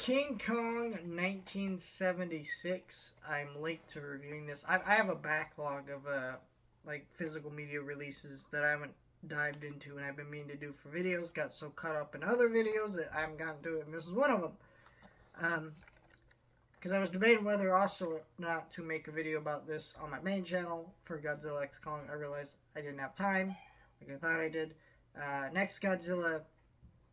King Kong 1976. I'm late to reviewing this. I have a backlog of like physical media releases that I haven't dived into, and I've been meaning to do for videos. Got so caught up in other videos that I haven't gotten to it, and this is one of them. Because I was debating whether also not to make a video about this on my main channel for Godzilla X Kong. I realized I didn't have time, like I thought I did. Next Godzilla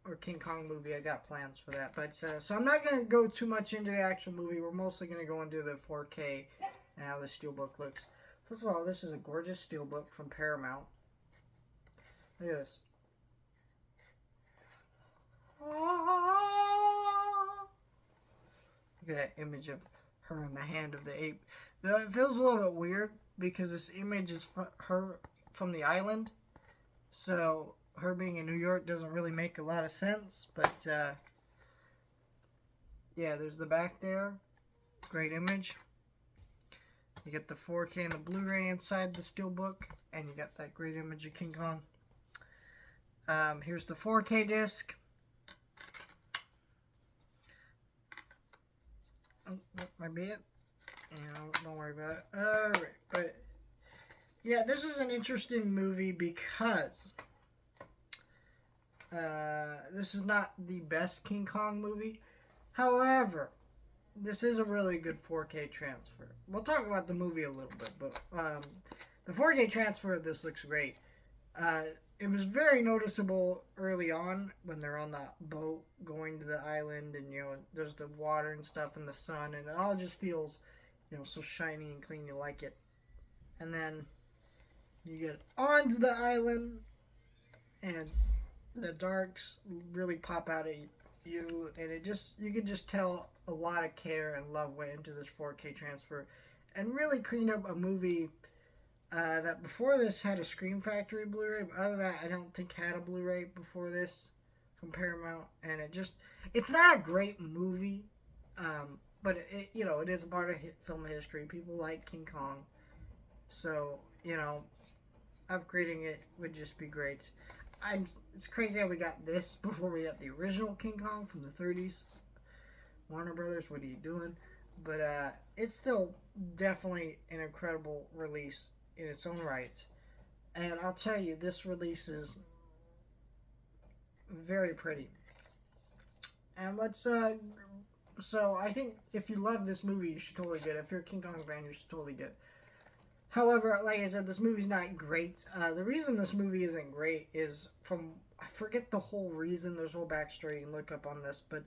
or King Kong movie, I got plans for that. But so I'm not going to go too much into the actual movie. We're mostly going to go into the 4K and how the Steelbook looks. First of all, this is a gorgeous Steelbook from Paramount. Look at this. Look at that image of her in the hand of the ape. Now, it feels a little bit weird because this image is her from the island. So her being in New York doesn't really make a lot of sense. But yeah, there's the back there. Great image. You get the 4K and the Blu-ray inside the Steelbook. And you got that great image of King Kong. Here's the 4K disc. Oh, that might be it. Don't worry about it. Alright, but yeah, this is an interesting movie because this is not the best King Kong movie. However, this is a really good 4K transfer. We'll talk about the movie a little bit, but the 4K transfer of this looks great. It was very noticeable early on when they're on that boat going to the island, and there's the water and stuff and the sun, and it all just feels so shiny and clean. You like it. And then you get onto the island and the darks really pop out at you, and you could just tell a lot of care and love went into this 4K transfer and really cleaned up a movie that before this had a Scream Factory Blu-ray, but other than that, I don't think had a Blu-ray before this from Paramount, and it's not a great movie, but it is a part of film history. People like King Kong, so upgrading it would just be great. It's crazy how we got this before we got the original King Kong from the 30s. Warner Brothers, what are you doing? But it's still definitely an incredible release in its own right. And I'll tell you, this release is very pretty. And so I think if you love this movie, you should totally get it. If you're a King Kong fan, you should totally get it. However, like I said, this movie's not great. The reason this movie isn't great is I forget the whole reason. There's a whole backstory you can look up on this. But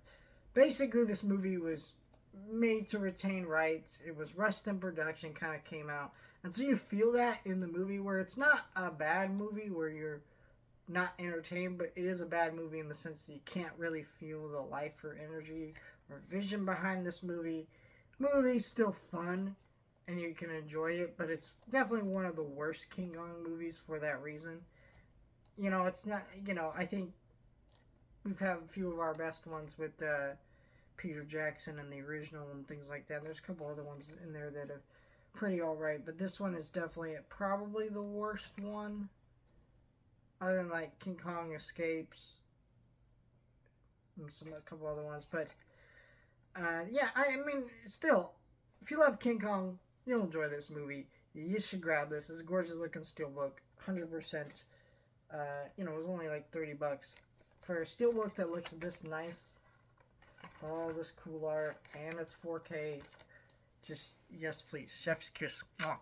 basically, this movie was made to retain rights. It was rushed in production, kind of came out. And so you feel that in the movie, where it's not a bad movie where you're not entertained, but it is a bad movie in the sense that you can't really feel the life or energy or vision behind this movie. The movie's still fun, and you can enjoy it, but it's definitely one of the worst King Kong movies for that reason. It's not, I think we've had a few of our best ones with Peter Jackson and the original and things like that. There's a couple other ones in there that are pretty alright, but this one is definitely probably the worst one, other than like King Kong Escapes and a couple other ones. But yeah, I mean, still, if you love King Kong, you'll enjoy this movie. You should grab this. It's a gorgeous looking Steelbook, 100%. It was only like $30 for a Steelbook that looks this nice. All this cool art, and it's 4K. Just, yes, please. Chef's kiss. Mwah.